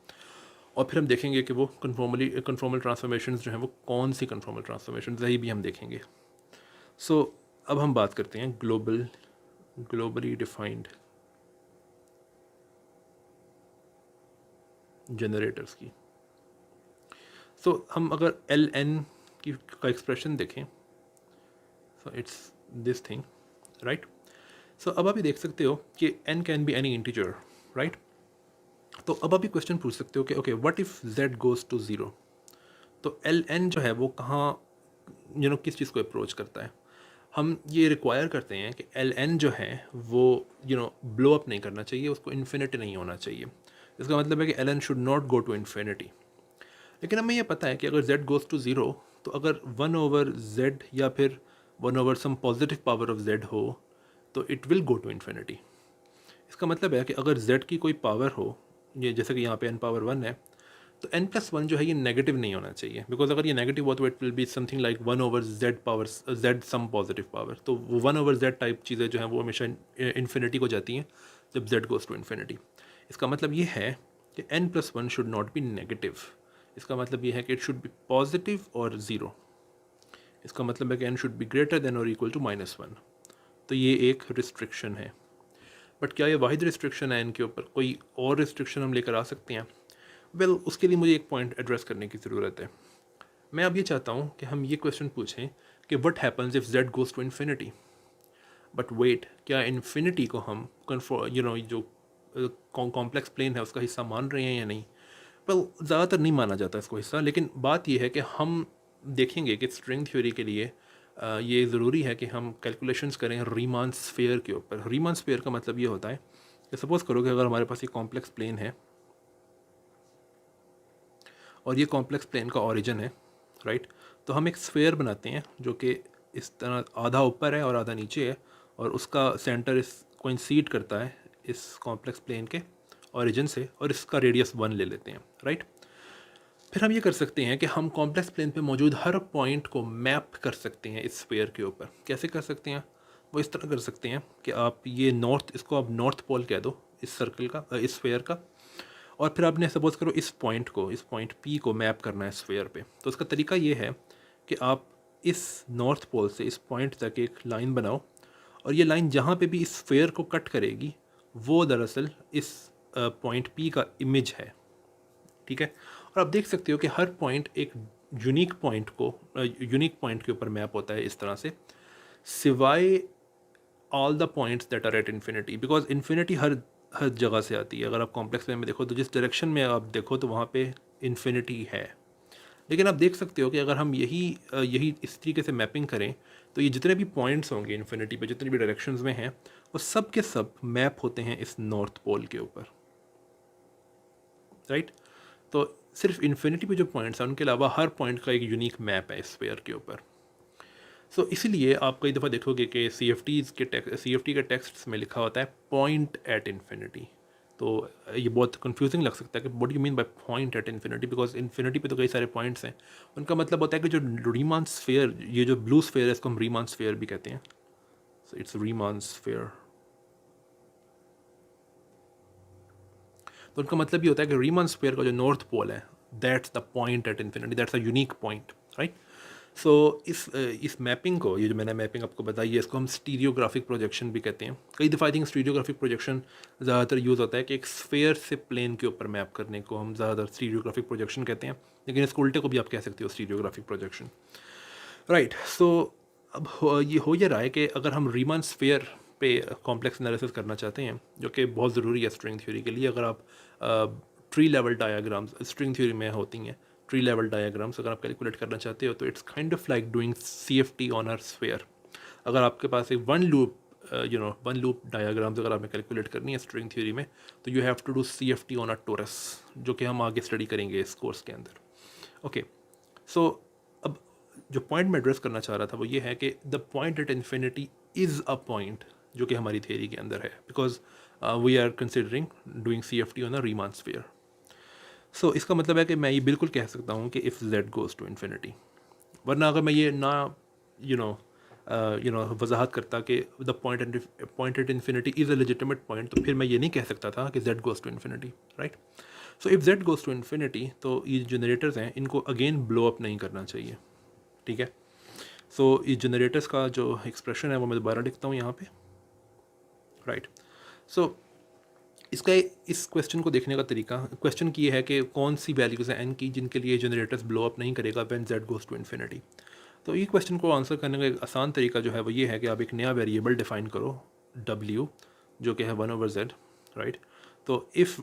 और फिर हम देखेंगे कि वो कन्फॉर्मल ट्रांसफॉर्मेशंस जो हैं वो कौन सी कन्फॉर्मल ट्रांसफॉर्मेशंस, यही भी हम देखेंगे। सो अब हम बात करते हैं ग्लोबली डिफाइंड जनरेटर्स की। सो हम अगर एल एन की का एक्सप्रेशन देखें, so it's this thing, right. So अब आप ये देख सकते हो कि N can be any integer, right. तो अब आप ये क्वेश्चन पूछ सकते हो कि okay what if z goes to zero. तो एल एन जो है वो कहाँ किस चीज़ को अप्रोच करता है। हम ये रिक्वायर करते हैं कि एल एन जो है वो ब्लो अप नहीं करना चाहिए, उसको इन्फिनिटी नहीं होना चाहिए। इसका मतलब है कि L n should not go to infinity. लेकिन हमें यह पता है कि अगर z गोज़ टू ज़ीरो तो अगर 1/z या फिर 1/some positive power of z हो तो it will go to infinity. इसका मतलब है कि अगर z की कोई पावर हो, ये जैसे कि यहाँ पे n पावर 1 है, तो n+1 जो है ये नेगेटिव नहीं होना चाहिए, बिकॉज अगर ये नेगेटिव हो तो it will be something like 1/z power z some positive power. तो वो 1/z टाइप चीज़ें जो हैं वो हमेशा इन्फिनिटी को जाती हैं जब z गोज़ टू इन्फिनिटी। इसका मतलब ये है कि n+1 should not be negative. इसका मतलब ये है कि इट शुड बी पॉजिटिव और ज़ीरो। इसका मतलब है कि n should be greater than और इक्वल टू -1। तो ये एक रिस्ट्रिक्शन है। बट क्या ये वाहिद रिस्ट्रिक्शन है इनके ऊपर? कोई और रिस्ट्रिक्शन हम लेकर आ सकते हैं? वेल, उसके लिए मुझे एक पॉइंट एड्रेस करने की ज़रूरत है। मैं अब ये चाहता हूँ कि हम ये क्वेश्चन पूछें कि what happens if z goes to infinity. But wait, क्या इन्फिनिटी को हम जो कॉम्प्लेक्स प्लेन है उसका हिस्सा मान रहे हैं या नहीं? वेल, ज़्यादातर नहीं माना जाता इसको हिस्सा, लेकिन बात यह है कि हम देखेंगे कि स्ट्रिंग थ्योरी के लिए ये ज़रूरी है कि हम कैलकुलेशंस करें रीमान स्फीयर के ऊपर। रीमान स्फीयर का मतलब ये होता है कि सपोज़ करो कि अगर हमारे पास ये कॉम्प्लेक्स प्लेन है और ये कॉम्प्लेक्स प्लेन का ओरिजिन है, राइट। तो हम एक स्फीयर बनाते हैं जो कि इस तरह आधा ऊपर है और आधा नीचे है, और उसका सेंटर इस कोइंसीड करता है इस कॉम्प्लेक्स प्लेन के ओरिजिन से, और इसका रेडियस 1 ले लेते हैं, राइट। फिर हम ये कर सकते हैं कि हम कॉम्प्लेक्स प्लेन पे मौजूद हर पॉइंट को मैप कर सकते हैं इस स्फीयर के ऊपर। कैसे कर सकते हैं? वो इस तरह कर सकते हैं कि आप ये इसको आप नॉर्थ पोल कह दो इस सर्कल का, इस स्फीयर का, और फिर आपने सपोज़ करो इस पॉइंट P को मैप करना है स्फीयर पे। तो उसका तरीका ये है कि आप इस नॉर्थ पोल से इस पॉइंट तक एक लाइन बनाओ, और ये लाइन जहाँ पे भी इस स्फीयर को कट करेगी वो दरअसल इस पॉइंट P का इमेज है, ठीक है। और आप देख सकते हो कि हर पॉइंट एक यूनिक पॉइंट के ऊपर मैप होता है इस तरह से, सिवाय all the points that are at infinity, because infinity हर जगह से आती है। अगर आप कॉम्प्लेक्स वे में देखो तो जिस डायरेक्शन में आप देखो तो वहाँ पे इन्फिनिटी है। लेकिन आप देख सकते हो कि अगर हम यही इस तरीके से मैपिंग करें तो ये जितने भी पॉइंट्स होंगे इन्फिनिटी पे, जितने भी डायरेक्शंस में हैं, वो सब के सब मैप होते हैं इस नॉर्थ पोल के ऊपर, राइट। तो सिर्फ इन्फिनिटी पे जो पॉइंट्स हैं उनके अलावा हर पॉइंट का एक यूनिक मैप है स्फीयर के ऊपर। सो इसीलिए आप कई दफ़ा देखोगे कि CFT के टेक्स्ट में लिखा होता है पॉइंट एट इन्फिनिटी। तो ये बहुत कंफ्यूजिंग लग सकता है कि what you mean by point at infinity, because infinity पे तो कई सारे पॉइंट्स हैं। उनका मतलब होता है कि जो रीमान स्फीयर, ये जो ब्लू स्फीयर है इसको हम रीमान स्फीयर भी कहते हैं। So it's Riemann sphere. तो उनका मतलब ये होता है कि रीमान स्फीयर का जो नॉर्थ पोल है, that's the point at infinity, that's a unique point, right. So इस मैपिंग को, ये जो मैंने मैपिंग आपको बताई है, इसको हम स्टीरियोग्राफिक प्रोजेक्शन भी कहते हैं। कई दफ़ा आई थिंक स्टीरियोग्राफिक प्रोजेक्शन ज़्यादातर यूज़ होता है कि एक स्फीयर से प्लेन के ऊपर मैप करने को हम ज़्यादातर स्टीरियोग्राफिक प्रोजेक्शन कहते हैं, लेकिन इसको उल्टे को भी आप कह सकते हो स्टीरियोग्राफिक प्रोजेक्शन, राइट। सो अब ये रहा है कि अगर हम रीमान स्फीयर पे कॉम्प्लेक्स एनालिसिस करना चाहते हैं, जो कि बहुत ज़रूरी है स्ट्रिंग थ्योरी के लिए, अगर आप tree level diagrams string theory में होती हैं, ट्री लेवल डायग्राम्स अगर आप कैलकुलेट करना चाहते हो तो it's kind of like doing CFT on a sphere. अगर आपके पास एक वन लूप डायग्राम्स अगर आपने कैलकुलेट करनी है स्ट्रिंग थ्योरी में, तो you have to do CFT on a torus, जो कि हम आगे स्टडी करेंगे इस कोर्स के अंदर। ओके, सो अब जो पॉइंट मैं एड्रेस करना चाह रहा था वो ये है कि the point at infinity is a point जो कि हमारी थियरी के अंदर है, because we are considering doing CFT on a Riemann sphere. So इसका मतलब है कि मैं ये बिल्कुल कह सकता हूँ कि if z goes to infinity, वरना अगर मैं ये ना वजाहत करता कि the point at infinity is a legitimate point, तो फिर मैं ये नहीं कह सकता था कि z goes to infinity, right. So if z goes to infinity, तो ये जनरेटर्स हैं इनको अगेन ब्लो अप नहीं करना चाहिए, ठीक है। सो इस जनरेटर्स का जो एक्सप्रेशन है वो मैं दोबारा लिखता हूँ यहाँ पे, राइट। सो इसका इस क्वेश्चन को देखने का तरीका, क्वेश्चन की है कि कौन सी वैल्यूज़ हैं n की जिनके लिए जनरेटर्स ब्लो अप नहीं करेगा when z goes to infinity. तो ये क्वेश्चन को आंसर करने का एक आसान तरीका जो है वो ये है कि आप एक नया वेरिएबल डिफाइन करो w, जो कि है 1/z, राइट। तो if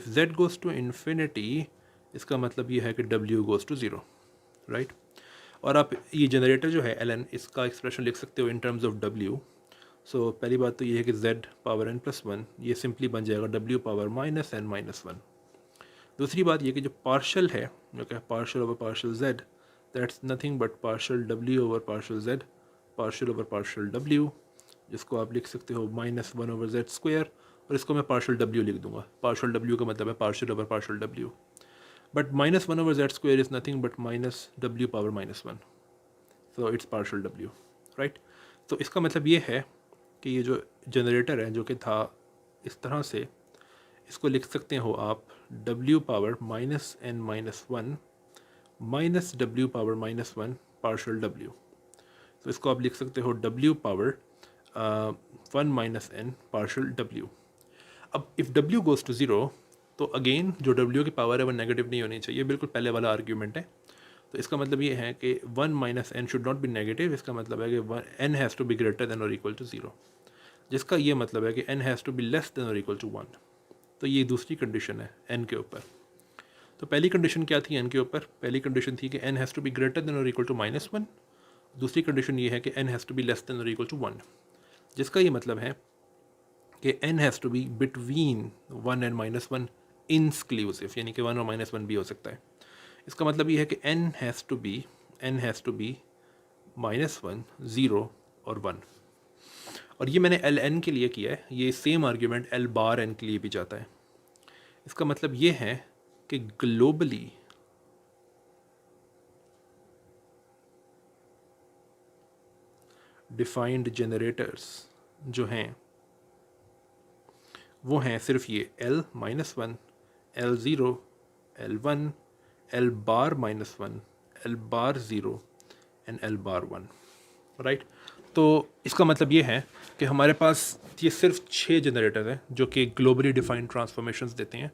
z goes to infinity, इसका मतलब ये है कि w गोज़ टू 0, राइट। और आप ये जनरेटर जो है ln, इसका एक्सप्रेशन लिख सकते हो इन टर्म्स ऑफ w। सो पहली बात तो ये है कि z पावर n+1 ये सिंपली बन जाएगा w पावर -n-1। दूसरी बात ये कि जो पार्शल है, जो कि partial over partial z, that's nothing but partial w over partial z, partial over partial w, जिसको आप लिख सकते हो -1/z², और इसको मैं पार्शल w लिख दूंगा। पार्शल w का मतलब है partial over partial w, but -1/z² is nothing but -w power -1, so it's partial w, right. तो इसका मतलब ये है कि ये जो जनरेटर है जो कि था इस तरह से, इसको लिख सकते हो आप w power -n-1 w power -1 partial w। तो इसको आप लिख सकते हो w power 1 - n partial w। अब इफ़ w गोज़ टू 0, तो अगेन जो w की पावर है वो नेगेटिव नहीं होनी चाहिए, बिल्कुल पहले वाला आर्ग्यूमेंट है। तो इसका मतलब ये है कि 1 - n should not be negative. इसका मतलब है कि n has to be greater than और इक्वल टू 0, जिसका ये मतलब है कि n has to be less than और इक्वल टू 1। तो ये दूसरी कंडीशन है n के ऊपर। तो पहली कंडीशन क्या थी n के ऊपर? पहली कंडीशन थी कि n has to be greater than और इक्वल टू -1। दूसरी कंडीशन ये है कि n has to be less than और इक्वल टू 1, जिसका ये मतलब है कि n has to be between 1 and -1 inclusive, यानी कि 1 और -1 भी हो सकता है। इसका मतलब ये है कि n हैज़ टू बी -1, 0 और 1। और ये मैंने ln के लिए किया है, ये सेम आर्ग्यूमेंट l बार n के लिए भी जाता है। इसका मतलब ये है कि ग्लोबली डिफाइंड जनरेटर्स जो हैं वो हैं सिर्फ ये l-1, l0, l1, l bar -1, l bar 0 and l bar 1, right. तो इसका मतलब ये है कि हमारे पास ये सिर्फ 6 जनरेटर हैं जो कि ग्लोबली डिफाइंड ट्रांसफॉर्मेशंस देते हैं,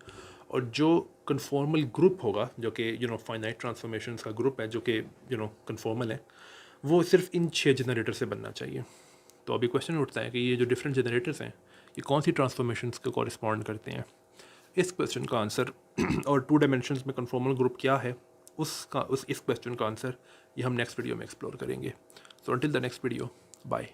और जो कन्फॉर्मल ग्रुप होगा जो कि फाइनाइट ट्रांसफॉर्मेशंस का ग्रुप है जो कि कन्फॉर्मल है, वो सिर्फ इन 6 जनरेटर से बनना चाहिए। तो अभी क्वेश्चन उठता है कि ये जो डिफरेंट जनरेटर्स हैं ये कौन सी ट्रांसफॉर्मेशंस के कॉरिस्पॉन्ड करते हैं। इस क्वेश्चन का आंसर और 2 डायमेंशंस में कन्फॉर्मल ग्रुप क्या है इस क्वेश्चन का आंसर ये हम नेक्स्ट वीडियो में एक्सप्लोर करेंगे। So until the next video, bye.